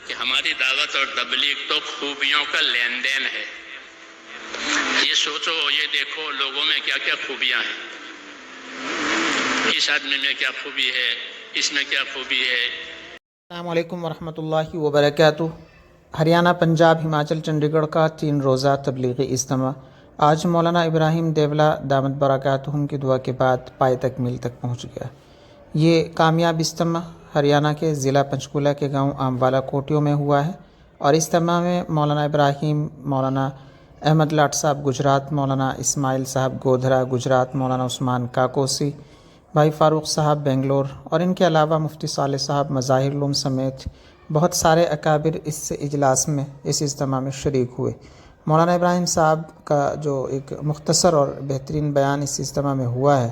کہ ہماری دعوت اور تبلیغ تو خوبیوں کا لین دین ہے۔ یہ سوچو، یہ دیکھو لوگوں میں کیا کیا خوبیاں ہیں، اس آدمی میں کیا خوبی ہے، اس میں کیا خوبی ہے۔ السلام علیکم ورحمۃ اللہ وبرکاتہ۔ ہریانہ، پنجاب، ہماچل، چنڈی گڑھ کا 3 روزہ تبلیغی اجتماع آج مولانا ابراہیم دیولہ دامت برکاتہم کی دعا کے بعد پائے تکمیل تک پہنچ گیا۔ یہ کامیاب اجتماع ہریانہ کے ضلع پنچکولہ کے گاؤں آموالا کوٹیوں میں ہوا ہے، اور اجتماع میں مولانا ابراہیم، مولانا احمد لاٹ صاحب گجرات، مولانا اسماعیل صاحب گودھرا گجرات، مولانا عثمان کاکوسی، بھائی فاروق صاحب بنگلور، اور ان کے علاوہ مفتی صالح صاحب مظاہر علوم سمیت بہت سارے اکابر اس اجلاس میں، اس اجتماع میں شریک ہوئے۔ مولانا ابراہیم صاحب کا جو ایک مختصر اور بہترین بیان اس اجتماع میں ہوا ہے،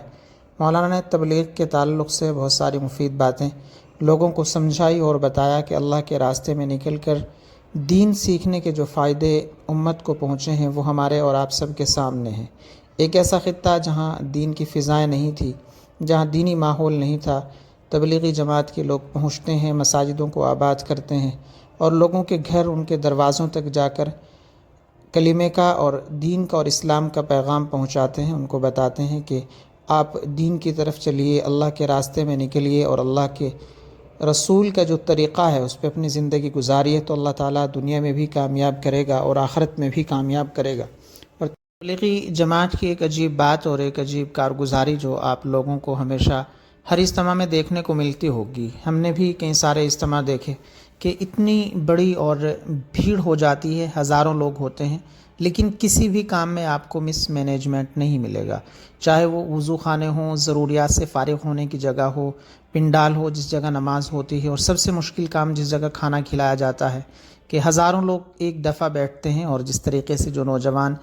مولانا نے تبلیغ کے تعلق سے بہت ساری مفید باتیں لوگوں کو سمجھائی اور بتایا کہ اللہ کے راستے میں نکل کر دین سیکھنے کے جو فائدے امت کو پہنچے ہیں وہ ہمارے اور آپ سب کے سامنے ہیں۔ ایک ایسا خطہ جہاں دین کی فضائیں نہیں تھی، جہاں دینی ماحول نہیں تھا، تبلیغی جماعت کے لوگ پہنچتے ہیں، مساجدوں کو آباد کرتے ہیں اور لوگوں کے گھر، ان کے دروازوں تک جا کر کلمے کا اور دین کا اور اسلام کا پیغام پہنچاتے ہیں، ان کو بتاتے ہیں کہ آپ دین کی طرف چلیے، اللہ کے راستے میں نکلیے اور اللہ کے رسول کا جو طریقہ ہے اس پہ اپنی زندگی گزاریے، تو اللہ تعالیٰ دنیا میں بھی کامیاب کرے گا اور آخرت میں بھی کامیاب کرے گا۔ اور تبلیغی جماعت کی ایک عجیب بات اور ایک عجیب کارگزاری جو آپ لوگوں کو ہمیشہ ہر اجتماع میں دیکھنے کو ملتی ہوگی، ہم نے بھی کئی سارے اجتماع دیکھے کہ اتنی بڑی اور بھیڑ ہو جاتی ہے، ہزاروں لوگ ہوتے ہیں، لیکن کسی بھی کام میں آپ کو مس مینجمنٹ نہیں ملے گا، چاہے وہ وضو خانے ہوں، ضروریات سے فارغ ہونے کی جگہ ہو، پنڈال ہو جس جگہ نماز ہوتی ہے، اور سب سے مشکل کام جس جگہ کھانا کھلایا جاتا ہے، کہ ہزاروں لوگ ایک دفعہ بیٹھتے ہیں، اور جس طریقے سے جو نوجوان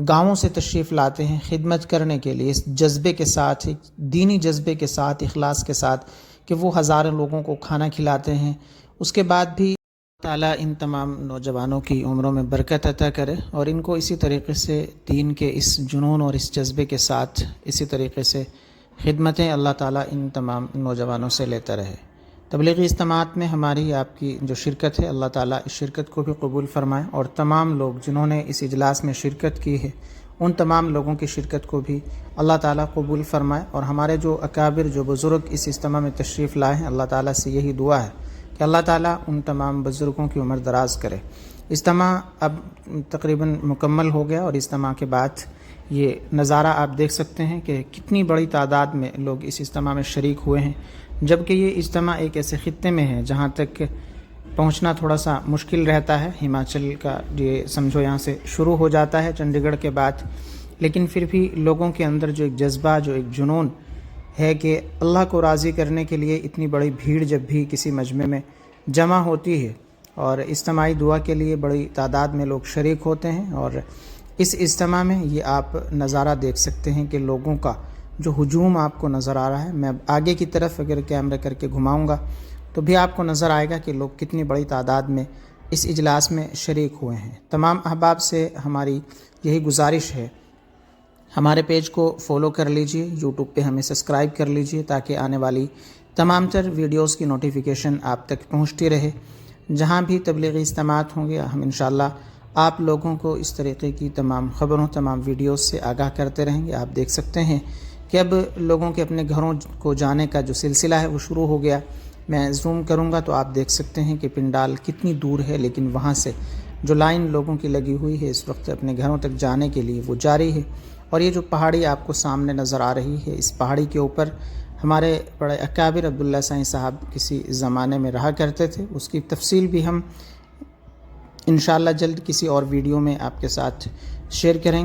گاؤں سے تشریف لاتے ہیں خدمت کرنے کے لیے، اس جذبے کے ساتھ، ایک دینی جذبے کے ساتھ، اخلاص کے ساتھ، کہ وہ ہزاروں لوگوں کو کھانا کھلاتے ہیں، اس کے بعد بھی تعالیٰ ان تمام نوجوانوں کی عمروں میں برکت عطا کرے اور ان کو اسی طریقے سے دین کے اس جنون اور اس جذبے کے ساتھ اسی طریقے سے خدمتیں اللہ تعالیٰ ان تمام نوجوانوں سے لیتا رہے۔ تبلیغی اجتماعات میں ہماری آپ کی جو شرکت ہے، اللہ تعالیٰ اس شرکت کو بھی قبول فرمائے، اور تمام لوگ جنہوں نے اس اجلاس میں شرکت کی ہے ان تمام لوگوں کی شرکت کو بھی اللہ تعالیٰ قبول فرمائے، اور ہمارے جو اکابر، جو بزرگ اس اجتماع میں تشریف لائے ہیں، اللہ تعالیٰ سے یہی دعا ہے کہ اللہ تعالیٰ ان تمام بزرگوں کی عمر دراز کرے۔ اجتماع اب تقریباً مکمل ہو گیا، اور اجتماع کے بعد یہ نظارہ آپ دیکھ سکتے ہیں کہ کتنی بڑی تعداد میں لوگ اس اجتماع میں شریک ہوئے ہیں، جبکہ یہ اجتماع ایک ایسے خطے میں ہے جہاں تک پہنچنا تھوڑا سا مشکل رہتا ہے۔ ہماچل کا یہ سمجھو یہاں سے شروع ہو جاتا ہے چنڈی گڑھ کے بعد، لیکن پھر بھی لوگوں کے اندر جو ایک جذبہ، جو ایک جنون ہے کہ اللہ کو راضی کرنے کے لیے اتنی بڑی بھیڑ جب بھی کسی مجمع میں جمع ہوتی ہے اور اجتماعی دعا کے لیے بڑی تعداد میں لوگ شریک ہوتے ہیں، اور اس اجتماع میں یہ آپ نظارہ دیکھ سکتے ہیں کہ لوگوں کا جو ہجوم آپ کو نظر آ رہا ہے۔ میں آگے کی طرف اگر کیمرہ کر کے گھماؤں گا تو بھی آپ کو نظر آئے گا کہ لوگ کتنی بڑی تعداد میں اس اجلاس میں شریک ہوئے ہیں۔ تمام احباب سے ہماری یہی گزارش ہے، ہمارے پیج کو فالو کر لیجئے، یوٹیوب پہ ہمیں سبسکرائب کر لیجئے تاکہ آنے والی تمام تر ویڈیوز کی نوٹیفیکیشن آپ تک پہنچتی رہے۔ جہاں بھی تبلیغی اجتماعات ہوں گے ہم انشاءاللہ آپ لوگوں کو اس طریقے کی تمام خبروں، تمام ویڈیوز سے آگاہ کرتے رہیں گے۔ آپ دیکھ سکتے ہیں کہ اب لوگوں کے اپنے گھروں کو جانے کا جو سلسلہ ہے وہ شروع ہو گیا۔ میں زوم کروں گا تو آپ دیکھ سکتے ہیں کہ پنڈال کتنی دور ہے، لیکن وہاں سے جو لائن لوگوں کی لگی ہوئی ہے اس وقت اپنے گھروں تک جانے کے لیے وہ جاری ہے۔ اور یہ جو پہاڑی آپ کو سامنے نظر آ رہی ہے، اس پہاڑی کے اوپر ہمارے بڑے اکابر عبداللہ سائیں صاحب کسی زمانے میں رہا کرتے تھے، اس کی تفصیل بھی ہم انشاءاللہ جلد کسی اور ویڈیو میں آپ کے ساتھ شیئر کریں گے۔